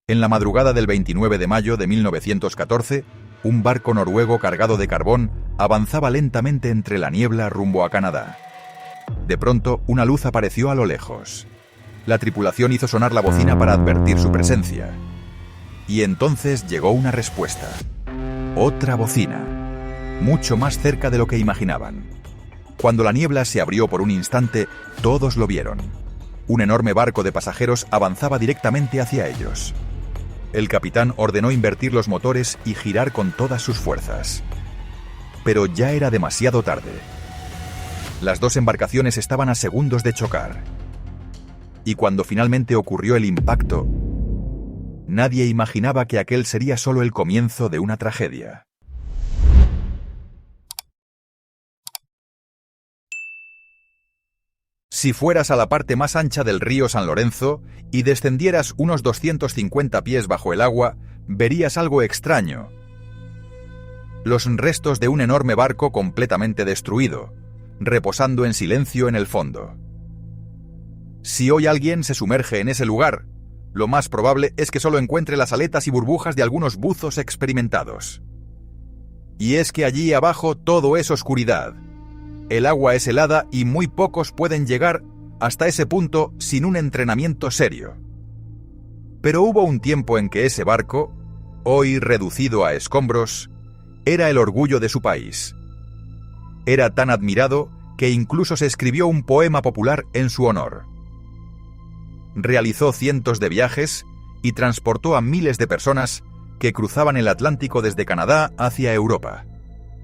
En la madrugada del 29 de mayo de 1914, un barco noruego cargado de carbón avanzaba lentamente entre la niebla rumbo a Canadá. De pronto, una luz apareció a lo lejos. La tripulación hizo sonar la bocina para advertir su presencia. Y entonces llegó una respuesta. Otra bocina, mucho más cerca de lo que imaginaban. Cuando la niebla se abrió por un instante, todos lo vieron. Un enorme barco de pasajeros avanzaba directamente hacia ellos. El capitán ordenó invertir los motores y girar con todas sus fuerzas. Pero ya era demasiado tarde. Las dos embarcaciones estaban a segundos de chocar. Y cuando finalmente ocurrió el impacto, nadie imaginaba que aquel sería solo el comienzo de una tragedia. Si fueras a la parte más ancha del río San Lorenzo y descendieras unos 250 pies bajo el agua, verías algo extraño. Los restos de un enorme barco completamente destruido, reposando en silencio en el fondo. Si hoy alguien se sumerge en ese lugar, lo más probable es que solo encuentre las aletas y burbujas de algunos buzos experimentados. Y es que allí abajo todo es oscuridad. El agua es helada y muy pocos pueden llegar hasta ese punto sin un entrenamiento serio. Pero hubo un tiempo en que ese barco, hoy reducido a escombros, era el orgullo de su país. Era tan admirado que incluso se escribió un poema popular en su honor. Realizó cientos de viajes y transportó a miles de personas que cruzaban el Atlántico desde Canadá hacia Europa.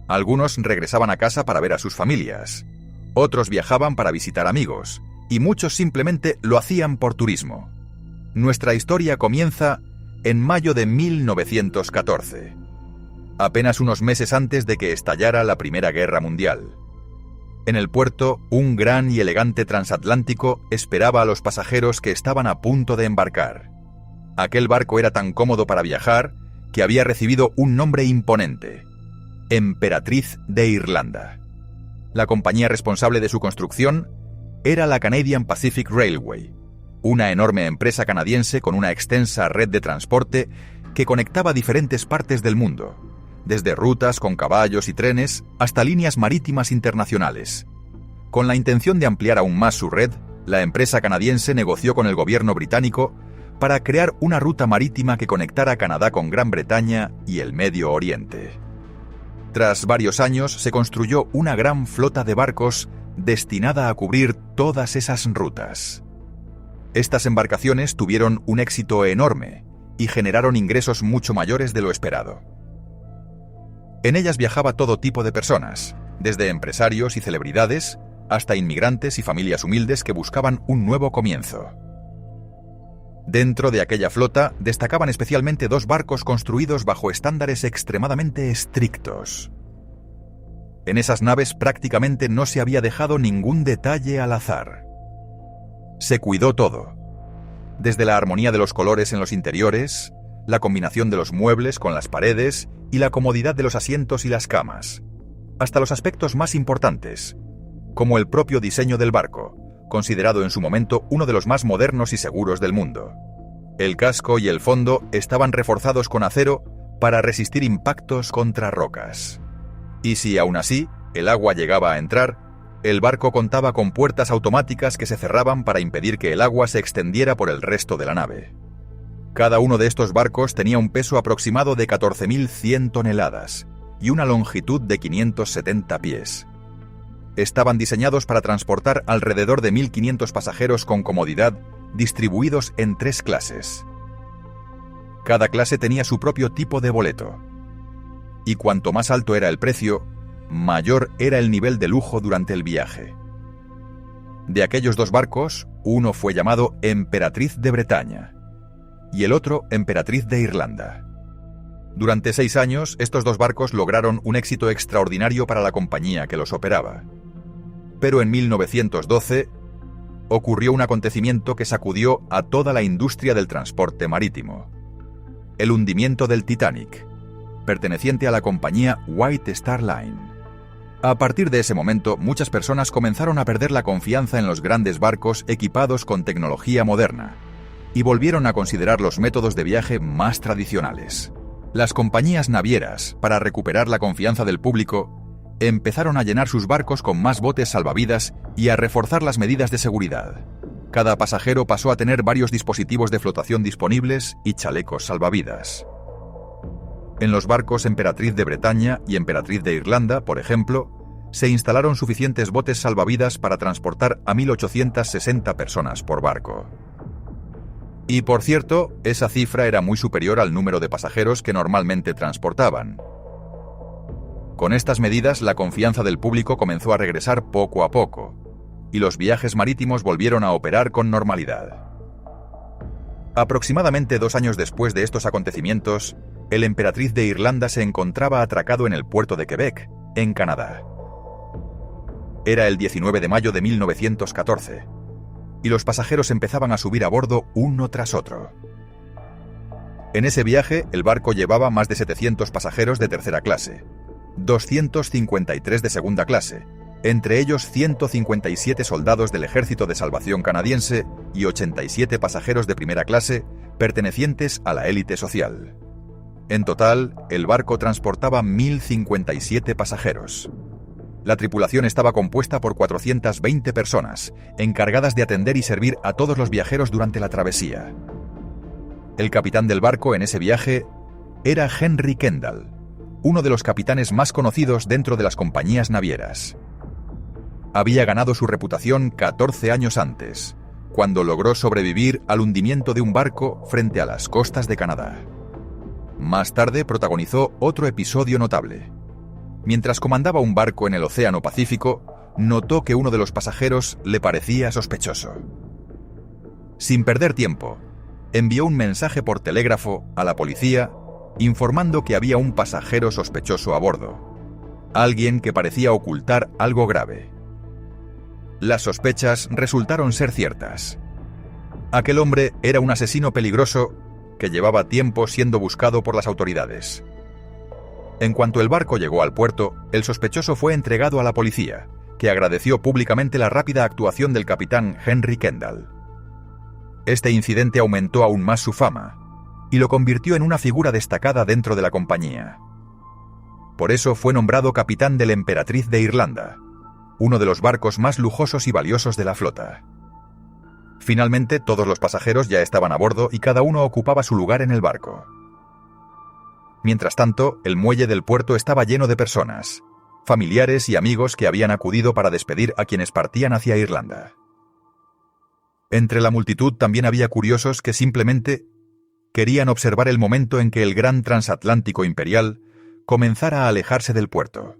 Algunos regresaban a casa para ver a sus familias, otros viajaban para visitar amigos, y muchos simplemente lo hacían por turismo. Nuestra historia comienza en mayo de 1914, apenas unos meses antes de que estallara la Primera Guerra Mundial. En el puerto, un gran y elegante transatlántico esperaba a los pasajeros que estaban a punto de embarcar. Aquel barco era tan cómodo para viajar que había recibido un nombre imponente: Emperatriz de Irlanda. La compañía responsable de su construcción era la Canadian Pacific Railway, una enorme empresa canadiense con una extensa red de transporte que conectaba diferentes partes del mundo, desde rutas con caballos y trenes hasta líneas marítimas internacionales. Con la intención de ampliar aún más su red, la empresa canadiense negoció con el gobierno británico para crear una ruta marítima que conectara Canadá con Gran Bretaña y el Medio Oriente. Tras varios años se construyó una gran flota de barcos destinada a cubrir todas esas rutas. Estas embarcaciones tuvieron un éxito enorme y generaron ingresos mucho mayores de lo esperado. En ellas viajaba todo tipo de personas, desde empresarios y celebridades hasta inmigrantes y familias humildes que buscaban un nuevo comienzo. Dentro de aquella flota destacaban especialmente dos barcos construidos bajo estándares extremadamente estrictos. En esas naves prácticamente no se había dejado ningún detalle al azar. Se cuidó todo, desde la armonía de los colores en los interiores, la combinación de los muebles con las paredes y la comodidad de los asientos y las camas, hasta los aspectos más importantes, como el propio diseño del barco, considerado en su momento uno de los más modernos y seguros del mundo. El casco y el fondo estaban reforzados con acero para resistir impactos contra rocas. Y si aún así el agua llegaba a entrar, el barco contaba con puertas automáticas que se cerraban para impedir que el agua se extendiera por el resto de la nave. Cada uno de estos barcos tenía un peso aproximado de 14.100 toneladas y una longitud de 570 pies. Estaban diseñados para transportar alrededor de 1.500 pasajeros con comodidad, distribuidos en 3 clases. Cada clase tenía su propio tipo de boleto. Y cuanto más alto era el precio, mayor era el nivel de lujo durante el viaje. De aquellos dos barcos, uno fue llamado Emperatriz de Bretaña y el otro Emperatriz de Irlanda. Durante 6 años, estos dos barcos lograron un éxito extraordinario para la compañía que los operaba. Pero en 1912 ocurrió un acontecimiento que sacudió a toda la industria del transporte marítimo: el hundimiento del Titanic, perteneciente a la compañía White Star Line. A partir de ese momento, muchas personas comenzaron a perder la confianza en los grandes barcos equipados con tecnología moderna, y volvieron a considerar los métodos de viaje más tradicionales. Las compañías navieras, para recuperar la confianza del público, empezaron a llenar sus barcos con más botes salvavidas y a reforzar las medidas de seguridad. Cada pasajero pasó a tener varios dispositivos de flotación disponibles y chalecos salvavidas. En los barcos Emperatriz de Bretaña y Emperatriz de Irlanda, por ejemplo, se instalaron suficientes botes salvavidas para transportar a 1.860 personas por barco. Y por cierto, esa cifra era muy superior al número de pasajeros que normalmente transportaban. Con estas medidas, la confianza del público comenzó a regresar poco a poco, y los viajes marítimos volvieron a operar con normalidad. Aproximadamente 2 años después de estos acontecimientos, el Emperatriz de Irlanda se encontraba atracado en el puerto de Quebec, en Canadá. Era el 19 de mayo de 1914, y los pasajeros empezaban a subir a bordo uno tras otro. En ese viaje, el barco llevaba más de 700 pasajeros de tercera clase, 253 de segunda clase, entre ellos 157 soldados del Ejército de Salvación canadiense y 87 pasajeros de primera clase pertenecientes a la élite social. En total, el barco transportaba 1.057 pasajeros. La tripulación estaba compuesta por 420 personas, encargadas de atender y servir a todos los viajeros durante la travesía. El capitán del barco en ese viaje era Henry Kendall, uno de los capitanes más conocidos dentro de las compañías navieras. Había ganado su reputación 14 años antes, cuando logró sobrevivir al hundimiento de un barco frente a las costas de Canadá. Más tarde protagonizó otro episodio notable. Mientras comandaba un barco en el Océano Pacífico, notó que uno de los pasajeros le parecía sospechoso. Sin perder tiempo, envió un mensaje por telégrafo a la policía informando que había un pasajero sospechoso a bordo, alguien que parecía ocultar algo grave. Las sospechas resultaron ser ciertas. Aquel hombre era un asesino peligroso que llevaba tiempo siendo buscado por las autoridades. En cuanto el barco llegó al puerto, el sospechoso fue entregado a la policía, que agradeció públicamente la rápida actuación del capitán Henry Kendall. Este incidente aumentó aún más su fama y lo convirtió en una figura destacada dentro de la compañía. Por eso fue nombrado capitán del Emperatriz de Irlanda, uno de los barcos más lujosos y valiosos de la flota. Finalmente, todos los pasajeros ya estaban a bordo y cada uno ocupaba su lugar en el barco. Mientras tanto, el muelle del puerto estaba lleno de personas, familiares y amigos que habían acudido para despedir a quienes partían hacia Irlanda. Entre la multitud también había curiosos que simplemente querían observar el momento en que el gran transatlántico imperial comenzara a alejarse del puerto.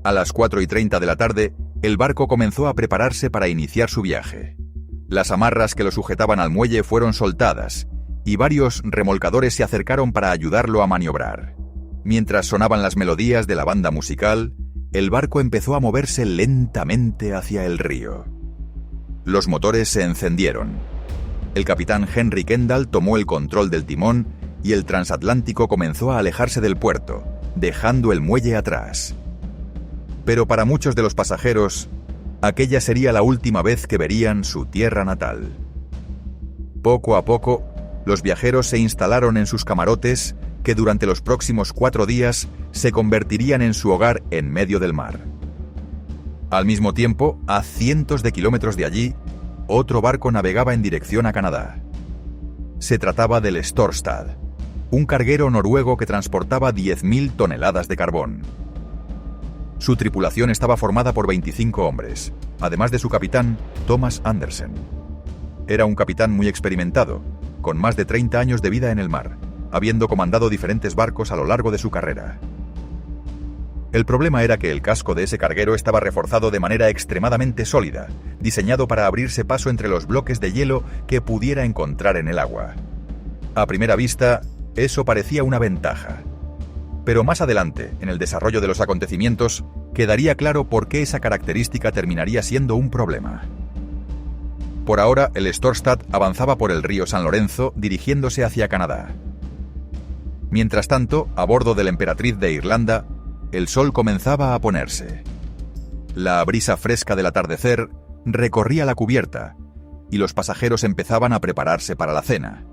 A las 4:30 de la tarde, el barco comenzó a prepararse para iniciar su viaje. Las amarras que lo sujetaban al muelle fueron soltadas, y varios remolcadores se acercaron para ayudarlo a maniobrar. Mientras sonaban las melodías de la banda musical, el barco empezó a moverse lentamente hacia el río. Los motores se encendieron. El capitán Henry Kendall tomó el control del timón y el transatlántico comenzó a alejarse del puerto, dejando el muelle atrás. Pero para muchos de los pasajeros, aquella sería la última vez que verían su tierra natal. Poco a poco, los viajeros se instalaron en sus camarotes, que durante los próximos 4 días se convertirían en su hogar en medio del mar. Al mismo tiempo, a cientos de kilómetros de allí, otro barco navegaba en dirección a Canadá. Se trataba del Storstad, un carguero noruego que transportaba 10.000 toneladas de carbón. Su tripulación estaba formada por 25 hombres, además de su capitán, Thomas Andersen. Era un capitán muy experimentado, con más de 30 años de vida en el mar, habiendo comandado diferentes barcos a lo largo de su carrera. El problema era que el casco de ese carguero estaba reforzado de manera extremadamente sólida, diseñado para abrirse paso entre los bloques de hielo que pudiera encontrar en el agua. A primera vista, eso parecía una ventaja. Pero más adelante, en el desarrollo de los acontecimientos, quedaría claro por qué esa característica terminaría siendo un problema. Por ahora, el Storstad avanzaba por el río San Lorenzo dirigiéndose hacia Canadá. Mientras tanto, a bordo del Emperatriz de Irlanda, el sol comenzaba a ponerse. La brisa fresca del atardecer recorría la cubierta, y los pasajeros empezaban a prepararse para la cena.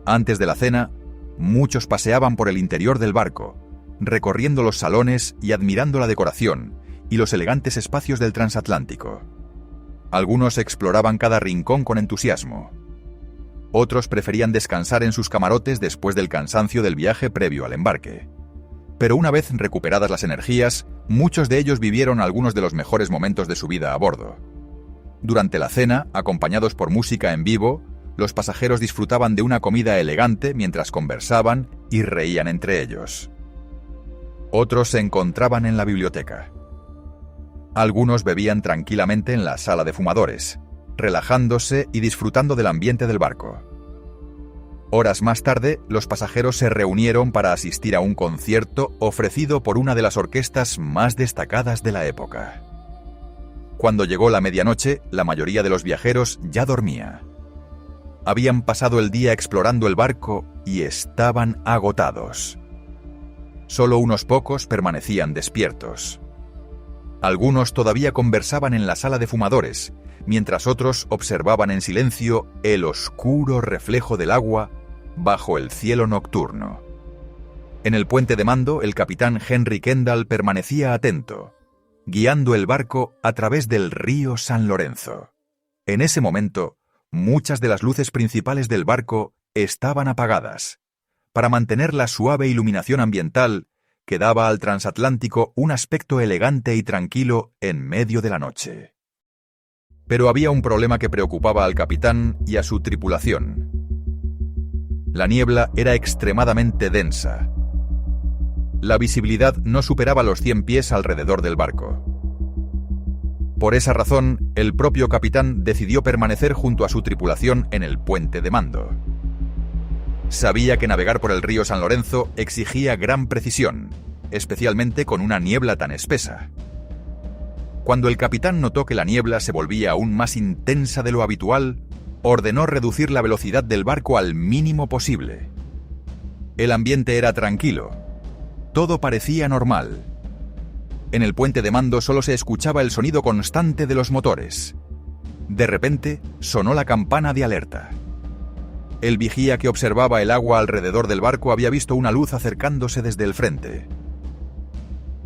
Antes de la cena, muchos paseaban por el interior del barco, recorriendo los salones y admirando la decoración y los elegantes espacios del transatlántico. Algunos exploraban cada rincón con entusiasmo. Otros preferían descansar en sus camarotes después del cansancio del viaje previo al embarque. Pero una vez recuperadas las energías, muchos de ellos vivieron algunos de los mejores momentos de su vida a bordo. Durante la cena, acompañados por música en vivo, los pasajeros disfrutaban de una comida elegante mientras conversaban y reían entre ellos. Otros se encontraban en la biblioteca. Algunos bebían tranquilamente en la sala de fumadores, relajándose y disfrutando del ambiente del barco. Horas más tarde, los pasajeros se reunieron para asistir a un concierto ofrecido por una de las orquestas más destacadas de la época. Cuando llegó la medianoche, la mayoría de los viajeros ya dormía. Habían pasado el día explorando el barco y estaban agotados. Solo unos pocos permanecían despiertos. Algunos todavía conversaban en la sala de fumadores, mientras otros observaban en silencio el oscuro reflejo del agua bajo el cielo nocturno. En el puente de mando, el capitán Henry Kendall permanecía atento, guiando el barco a través del río San Lorenzo. En ese momento, muchas de las luces principales del barco estaban apagadas, para mantener la suave iluminación ambiental que daba al transatlántico un aspecto elegante y tranquilo en medio de la noche. Pero había un problema que preocupaba al capitán y a su tripulación. La niebla era extremadamente densa. La visibilidad no superaba los 100 pies alrededor del barco. Por esa razón, el propio capitán decidió permanecer junto a su tripulación en el puente de mando. Sabía que navegar por el río San Lorenzo exigía gran precisión, especialmente con una niebla tan espesa. Cuando el capitán notó que la niebla se volvía aún más intensa de lo habitual, ordenó reducir la velocidad del barco al mínimo posible. El ambiente era tranquilo. Todo parecía normal. En el puente de mando solo se escuchaba el sonido constante de los motores. De repente, sonó la campana de alerta. El vigía que observaba el agua alrededor del barco había visto una luz acercándose desde el frente.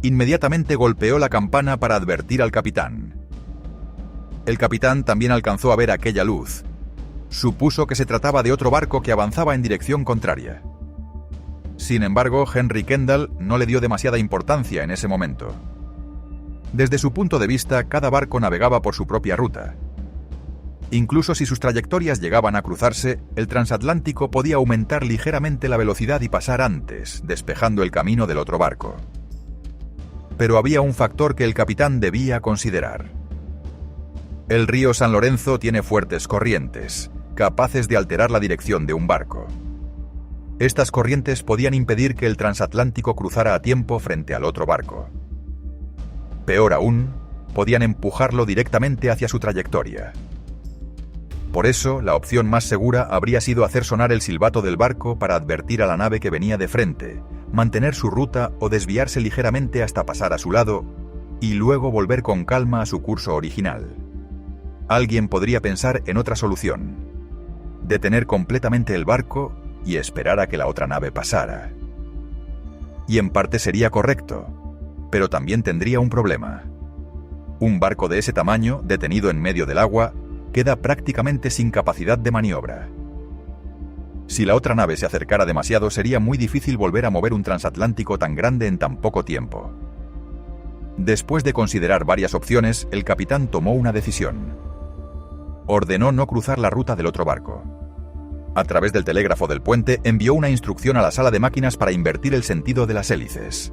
Inmediatamente golpeó la campana para advertir al capitán. El capitán también alcanzó a ver aquella luz. Supuso que se trataba de otro barco que avanzaba en dirección contraria. Sin embargo, Henry Kendall no le dio demasiada importancia en ese momento. Desde su punto de vista, cada barco navegaba por su propia ruta. Incluso si sus trayectorias llegaban a cruzarse, el transatlántico podía aumentar ligeramente la velocidad y pasar antes, despejando el camino del otro barco. Pero había un factor que el capitán debía considerar. El río San Lorenzo tiene fuertes corrientes, capaces de alterar la dirección de un barco. Estas corrientes podían impedir que el transatlántico cruzara a tiempo frente al otro barco. Peor aún, podían empujarlo directamente hacia su trayectoria. Por eso, la opción más segura habría sido hacer sonar el silbato del barco para advertir a la nave que venía de frente, mantener su ruta o desviarse ligeramente hasta pasar a su lado y luego volver con calma a su curso original. Alguien podría pensar en otra solución: detener completamente el barco y esperar a que la otra nave pasara. Y en parte sería correcto, pero también tendría un problema. Un barco de ese tamaño, detenido en medio del agua, queda prácticamente sin capacidad de maniobra. Si la otra nave se acercara demasiado, sería muy difícil volver a mover un transatlántico tan grande en tan poco tiempo. Después de considerar varias opciones, el capitán tomó una decisión. Ordenó no cruzar la ruta del otro barco. A través del telégrafo del puente, envió una instrucción a la sala de máquinas para invertir el sentido de las hélices.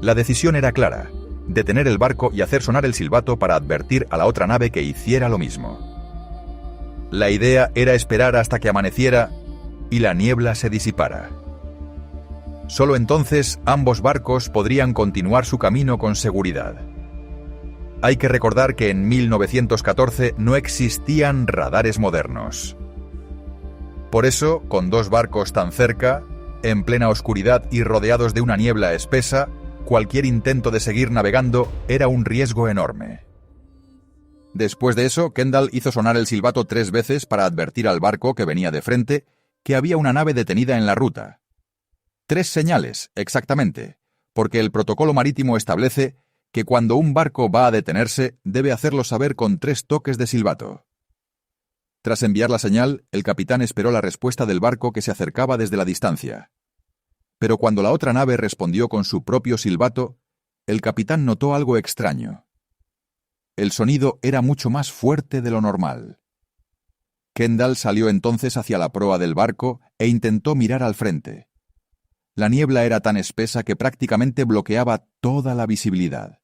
La decisión era clara: detener el barco y hacer sonar el silbato para advertir a la otra nave que hiciera lo mismo. La idea era esperar hasta que amaneciera y la niebla se disipara. Solo entonces ambos barcos podrían continuar su camino con seguridad. Hay que recordar que en 1914 no existían radares modernos. Por eso, con dos barcos tan cerca, en plena oscuridad y rodeados de una niebla espesa, cualquier intento de seguir navegando era un riesgo enorme. Después de eso, Kendall hizo sonar el silbato 3 veces para advertir al barco que venía de frente que había una nave detenida en la ruta. 3 señales, exactamente, porque el protocolo marítimo establece que cuando un barco va a detenerse, debe hacerlo saber con 3 toques de silbato. Tras enviar la señal, el capitán esperó la respuesta del barco que se acercaba desde la distancia. Pero cuando la otra nave respondió con su propio silbato, el capitán notó algo extraño. El sonido era mucho más fuerte de lo normal. Kendall salió entonces hacia la proa del barco e intentó mirar al frente. La niebla era tan espesa que prácticamente bloqueaba toda la visibilidad.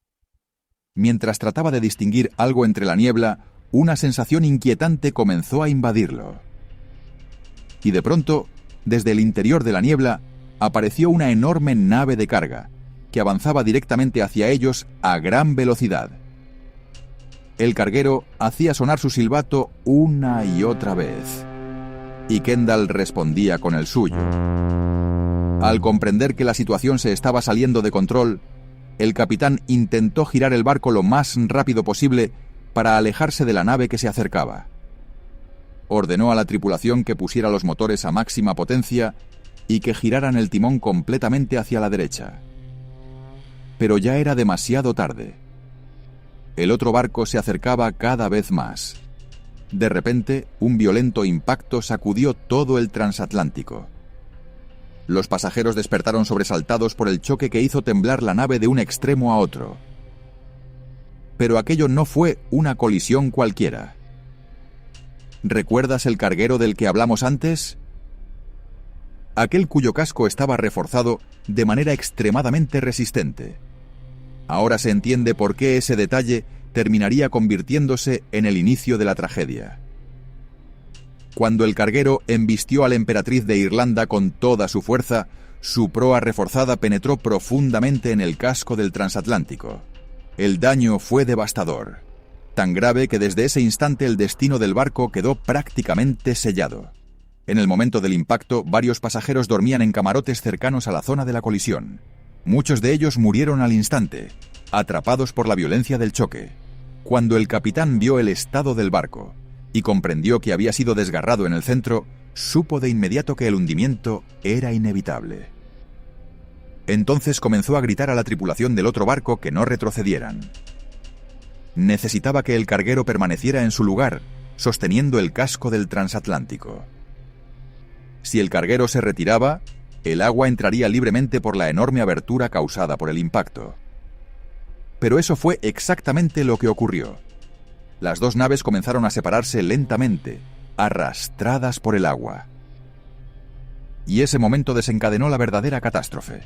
Mientras trataba de distinguir algo entre la niebla, una sensación inquietante comenzó a invadirlo. Y de pronto, desde el interior de la niebla, apareció una enorme nave de carga, que avanzaba directamente hacia ellos a gran velocidad. El carguero hacía sonar su silbato una y otra vez, y Kendall respondía con el suyo. Al comprender que la situación se estaba saliendo de control, el capitán intentó girar el barco lo más rápido posible para alejarse de la nave que se acercaba. Ordenó a la tripulación que pusiera los motores a máxima potencia y que giraran el timón completamente hacia la derecha. Pero ya era demasiado tarde. El otro barco se acercaba cada vez más. De repente, un violento impacto sacudió todo el transatlántico. Los pasajeros despertaron sobresaltados por el choque que hizo temblar la nave de un extremo a otro. Pero aquello no fue una colisión cualquiera. ¿Recuerdas el carguero del que hablamos antes? Aquel cuyo casco estaba reforzado de manera extremadamente resistente. Ahora se entiende por qué ese detalle terminaría convirtiéndose en el inicio de la tragedia. Cuando el carguero embistió a la emperatriz de Irlanda con toda su fuerza, su proa reforzada penetró profundamente en el casco del transatlántico. El daño fue devastador, tan grave que desde ese instante el destino del barco quedó prácticamente sellado. En el momento del impacto, varios pasajeros dormían en camarotes cercanos a la zona de la colisión. Muchos de ellos murieron al instante, atrapados por la violencia del choque. Cuando el capitán vio el estado del barco y comprendió que había sido desgarrado en el centro, supo de inmediato que el hundimiento era inevitable. Entonces comenzó a gritar a la tripulación del otro barco que no retrocedieran. Necesitaba que el carguero permaneciera en su lugar, sosteniendo el casco del transatlántico. Si el carguero se retiraba, el agua entraría libremente por la enorme abertura causada por el impacto. Pero eso fue exactamente lo que ocurrió. Las 2 naves comenzaron a separarse lentamente, arrastradas por el agua. Y ese momento desencadenó la verdadera catástrofe.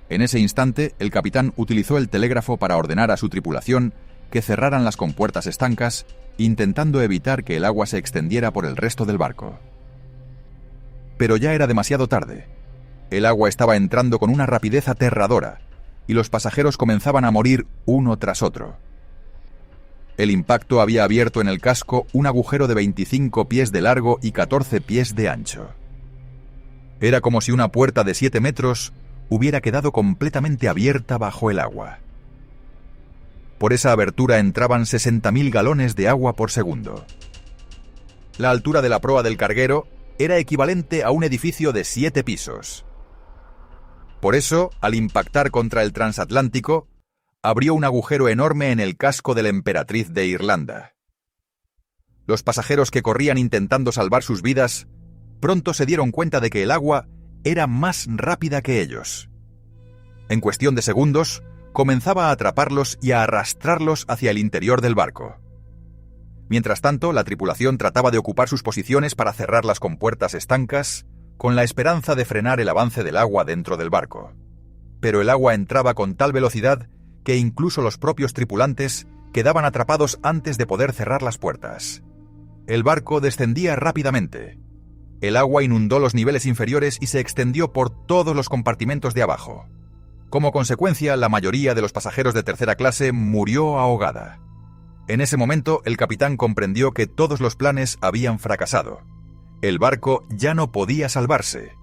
En ese instante, el capitán utilizó el telégrafo para ordenar a su tripulación que cerraran las compuertas estancas, intentando evitar que el agua se extendiera por el resto del barco. Pero ya era demasiado tarde. El agua estaba entrando con una rapidez aterradora, y los pasajeros comenzaban a morir uno tras otro. El impacto había abierto en el casco un agujero de 25 pies de largo y 14 pies de ancho. Era como si una puerta de 7 metros hubiera quedado completamente abierta bajo el agua. Por esa abertura entraban 60.000 galones de agua por segundo. La altura de la proa del carguero era equivalente a un edificio de 7 pisos. Por eso, al impactar contra el transatlántico, abrió un agujero enorme en el casco de la emperatriz de Irlanda. Los pasajeros que corrían intentando salvar sus vidas, pronto se dieron cuenta de que el agua era más rápida que ellos. En cuestión de segundos, comenzaba a atraparlos y a arrastrarlos hacia el interior del barco. Mientras tanto, la tripulación trataba de ocupar sus posiciones para cerrar las compuertas estancas, con la esperanza de frenar el avance del agua dentro del barco. Pero el agua entraba con tal velocidad que incluso los propios tripulantes quedaban atrapados antes de poder cerrar las puertas. El barco descendía rápidamente. El agua inundó los niveles inferiores y se extendió por todos los compartimentos de abajo. Como consecuencia, la mayoría de los pasajeros de tercera clase murió ahogada. En ese momento, el capitán comprendió que todos los planes habían fracasado. El barco ya no podía salvarse.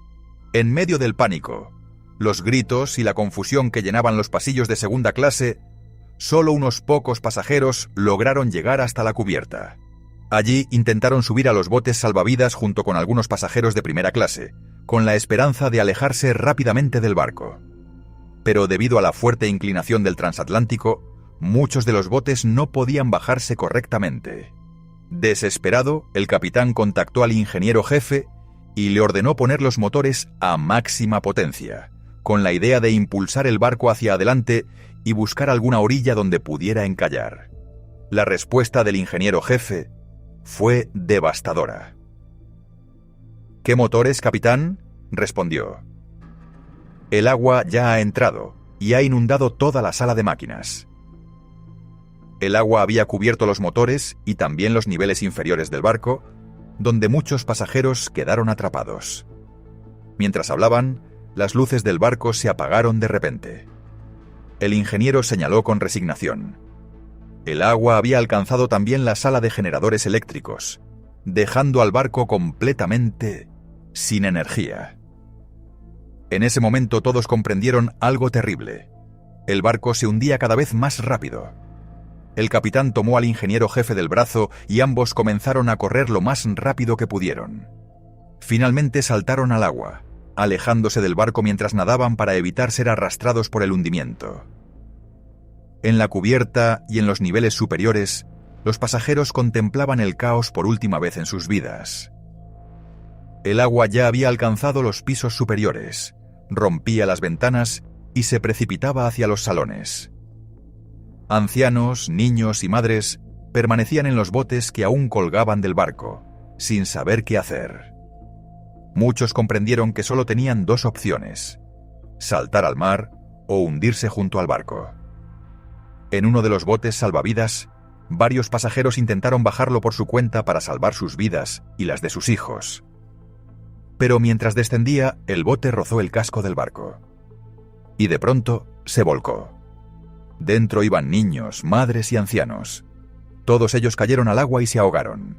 En medio del pánico, los gritos y la confusión que llenaban los pasillos de segunda clase, solo unos pocos pasajeros lograron llegar hasta la cubierta. Allí intentaron subir a los botes salvavidas junto con algunos pasajeros de primera clase, con la esperanza de alejarse rápidamente del barco. Pero debido a la fuerte inclinación del transatlántico, muchos de los botes no podían bajarse correctamente. Desesperado, el capitán contactó al ingeniero jefe y le ordenó poner los motores a máxima potencia, con la idea de impulsar el barco hacia adelante y buscar alguna orilla donde pudiera encallar. La respuesta del ingeniero jefe fue devastadora. «¿Qué motores, capitán?», respondió. «El agua ya ha entrado y ha inundado toda la sala de máquinas». El agua había cubierto los motores y también los niveles inferiores del barco, donde muchos pasajeros quedaron atrapados. Mientras hablaban, las luces del barco se apagaron de repente. El ingeniero señaló con resignación. El agua había alcanzado también la sala de generadores eléctricos, dejando al barco completamente sin energía. En ese momento todos comprendieron algo terrible. El barco se hundía cada vez más rápido. El capitán tomó al ingeniero jefe del brazo y ambos comenzaron a correr lo más rápido que pudieron. Finalmente saltaron al agua, alejándose del barco mientras nadaban para evitar ser arrastrados por el hundimiento. En la cubierta y en los niveles superiores, los pasajeros contemplaban el caos por última vez en sus vidas. El agua ya había alcanzado los pisos superiores, rompía las ventanas y se precipitaba hacia los salones. Ancianos, niños y madres permanecían en los botes que aún colgaban del barco, sin saber qué hacer. Muchos comprendieron que solo tenían dos opciones: saltar al mar o hundirse junto al barco. En uno de los botes salvavidas, varios pasajeros intentaron bajarlo por su cuenta para salvar sus vidas y las de sus hijos. Pero mientras descendía, el bote rozó el casco del barco. Y de pronto se volcó. Dentro iban niños, madres y ancianos. Todos ellos cayeron al agua y se ahogaron.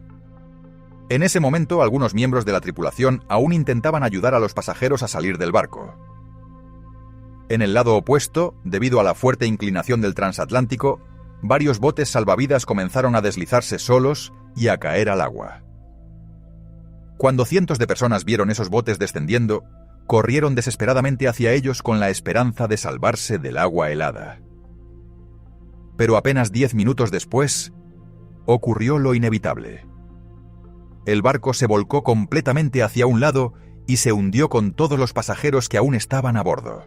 En ese momento, algunos miembros de la tripulación aún intentaban ayudar a los pasajeros a salir del barco. En el lado opuesto, debido a la fuerte inclinación del transatlántico, varios botes salvavidas comenzaron a deslizarse solos y a caer al agua. Cuando cientos de personas vieron esos botes descendiendo, corrieron desesperadamente hacia ellos con la esperanza de salvarse del agua helada. Pero apenas 10 minutos después, ocurrió lo inevitable. El barco se volcó completamente hacia un lado y se hundió con todos los pasajeros que aún estaban a bordo.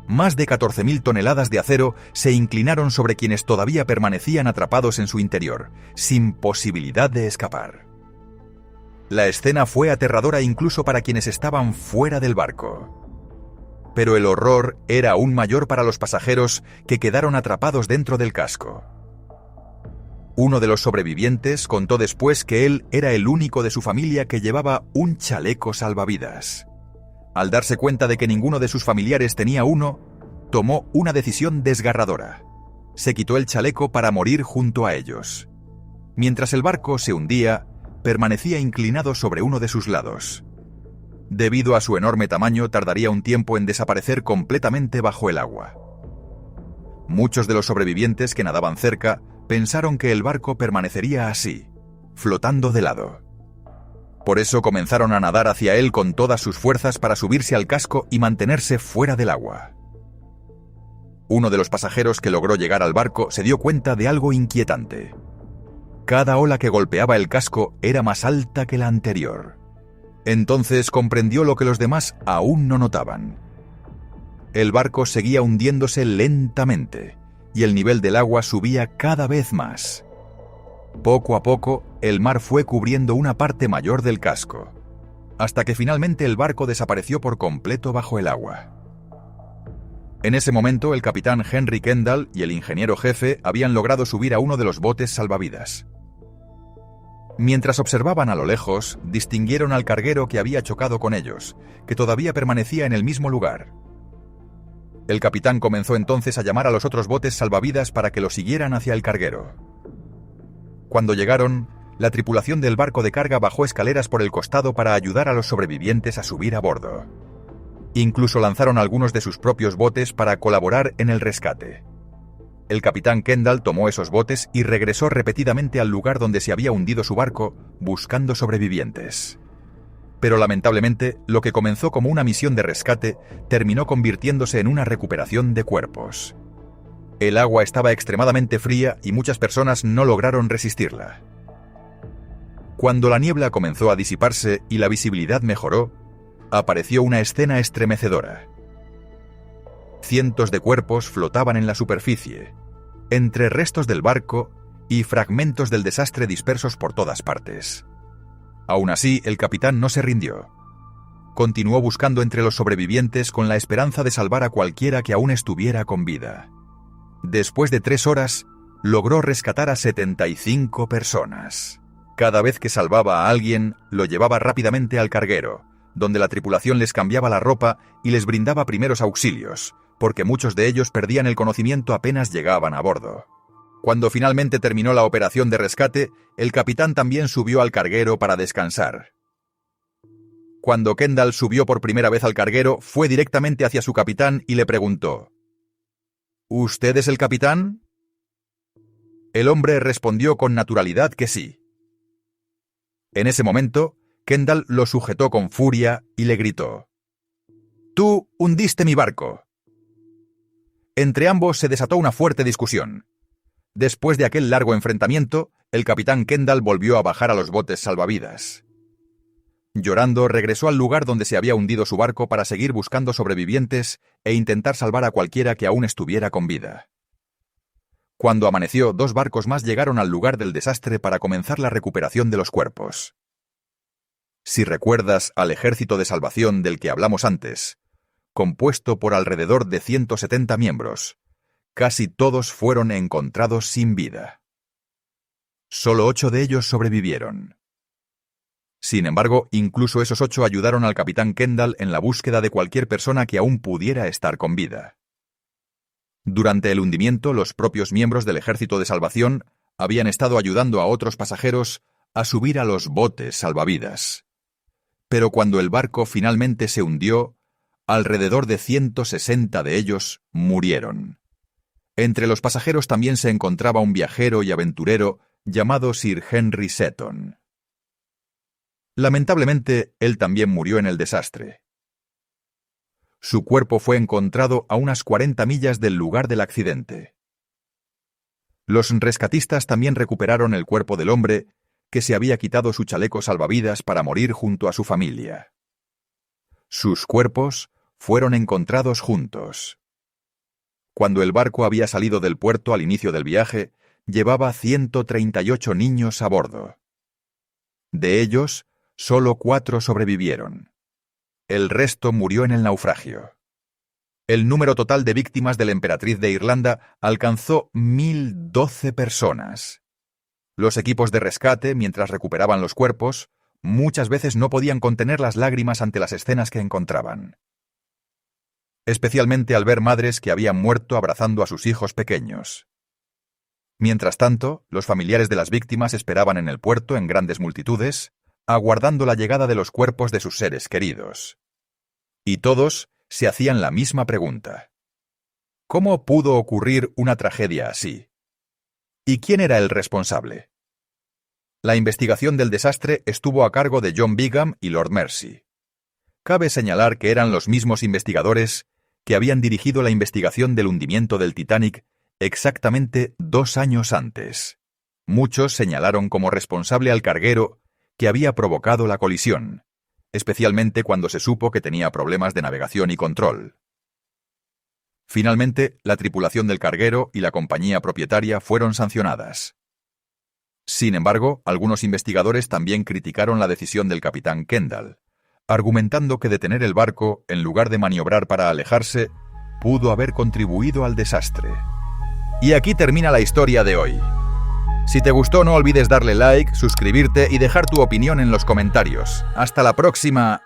Más de 14.000 toneladas de acero se inclinaron sobre quienes todavía permanecían atrapados en su interior, sin posibilidad de escapar. La escena fue aterradora incluso para quienes estaban fuera del barco. Pero el horror era aún mayor para los pasajeros que quedaron atrapados dentro del casco. Uno de los sobrevivientes contó después que él era el único de su familia que llevaba un chaleco salvavidas. Al darse cuenta de que ninguno de sus familiares tenía uno, tomó una decisión desgarradora. Se quitó el chaleco para morir junto a ellos. Mientras el barco se hundía, permanecía inclinado sobre uno de sus lados. Debido a su enorme tamaño, tardaría un tiempo en desaparecer completamente bajo el agua. Muchos de los sobrevivientes que nadaban cerca pensaron que el barco permanecería así, flotando de lado. Por eso comenzaron a nadar hacia él con todas sus fuerzas para subirse al casco y mantenerse fuera del agua. Uno de los pasajeros que logró llegar al barco se dio cuenta de algo inquietante. Cada ola que golpeaba el casco era más alta que la anterior. Entonces comprendió lo que los demás aún no notaban. El barco seguía hundiéndose lentamente, y el nivel del agua subía cada vez más. Poco a poco, el mar fue cubriendo una parte mayor del casco, hasta que finalmente el barco desapareció por completo bajo el agua. En ese momento, el capitán Henry Kendall y el ingeniero jefe habían logrado subir a uno de los botes salvavidas. Mientras observaban a lo lejos, distinguieron al carguero que había chocado con ellos, que todavía permanecía en el mismo lugar. El capitán comenzó entonces a llamar a los otros botes salvavidas para que lo siguieran hacia el carguero. Cuando llegaron, la tripulación del barco de carga bajó escaleras por el costado para ayudar a los sobrevivientes a subir a bordo. Incluso lanzaron algunos de sus propios botes para colaborar en el rescate. el capitán Kendall tomó esos botes y regresó repetidamente al lugar donde se había hundido su barco, buscando sobrevivientes. Pero lamentablemente, lo que comenzó como una misión de rescate terminó convirtiéndose en una recuperación de cuerpos. El agua estaba extremadamente fría y muchas personas no lograron resistirla. Cuando la niebla comenzó a disiparse y la visibilidad mejoró, apareció una escena estremecedora. Cientos de cuerpos flotaban en la superficie, entre restos del barco y fragmentos del desastre dispersos por todas partes. Aún así, el capitán no se rindió. Continuó buscando entre los sobrevivientes con la esperanza de salvar a cualquiera que aún estuviera con vida. Después de 3 horas, logró rescatar a 75 personas. Cada vez que salvaba a alguien, lo llevaba rápidamente al carguero, donde la tripulación les cambiaba la ropa y les brindaba primeros auxilios, porque muchos de ellos perdían el conocimiento apenas llegaban a bordo. Cuando finalmente terminó la operación de rescate, el capitán también subió al carguero para descansar. Cuando Kendall subió por primera vez al carguero, fue directamente hacia su capitán y le preguntó: ¿Usted es el capitán? El hombre respondió con naturalidad que sí. En ese momento, Kendall lo sujetó con furia y le gritó: «¡Tú hundiste mi barco!». Entre ambos se desató una fuerte discusión. Después de aquel largo enfrentamiento, el capitán Kendall volvió a bajar a los botes salvavidas. Llorando, regresó al lugar donde se había hundido su barco para seguir buscando sobrevivientes e intentar salvar a cualquiera que aún estuviera con vida. Cuando amaneció, 2 barcos más llegaron al lugar del desastre para comenzar la recuperación de los cuerpos. Si recuerdas al ejército de salvación del que hablamos antes, compuesto por alrededor de 170 miembros, casi todos fueron encontrados sin vida. Solo 8 de ellos sobrevivieron. Sin embargo, incluso esos 8 ayudaron al capitán Kendall en la búsqueda de cualquier persona que aún pudiera estar con vida. Durante el hundimiento, los propios miembros del ejército de salvación habían estado ayudando a otros pasajeros a subir a los botes salvavidas. Pero cuando el barco finalmente se hundió, alrededor de 160 de ellos murieron. Entre los pasajeros también se encontraba un viajero y aventurero llamado Sir Henry Seton. Lamentablemente, él también murió en el desastre. Su cuerpo fue encontrado a unas 40 millas del lugar del accidente. Los rescatistas también recuperaron el cuerpo del hombre que se había quitado su chaleco salvavidas para morir junto a su familia. Sus cuerpos fueron encontrados juntos. Cuando el barco había salido del puerto al inicio del viaje, llevaba 138 niños a bordo. De ellos, solo 4 sobrevivieron. El resto murió en el naufragio. El número total de víctimas de la emperatriz de Irlanda alcanzó 1012 personas. Los equipos de rescate, mientras recuperaban los cuerpos, muchas veces no podían contener las lágrimas ante las escenas que encontraban. Especialmente al ver madres que habían muerto abrazando a sus hijos pequeños. Mientras tanto, los familiares de las víctimas esperaban en el puerto en grandes multitudes, aguardando la llegada de los cuerpos de sus seres queridos. Y todos se hacían la misma pregunta: ¿cómo pudo ocurrir una tragedia así? ¿Y quién era el responsable? La investigación del desastre estuvo a cargo de John Bingham y Lord Mersey. Cabe señalar que eran los mismos investigadores que habían dirigido la investigación del hundimiento del Titanic exactamente 2 años antes. Muchos señalaron como responsable al carguero que había provocado la colisión, especialmente cuando se supo que tenía problemas de navegación y control. Finalmente, la tripulación del carguero y la compañía propietaria fueron sancionadas. Sin embargo, algunos investigadores también criticaron la decisión del capitán Kendall, argumentando que detener el barco, en lugar de maniobrar para alejarse, pudo haber contribuido al desastre. Y aquí termina la historia de hoy. Si te gustó, no olvides darle like, suscribirte y dejar tu opinión en los comentarios. ¡Hasta la próxima!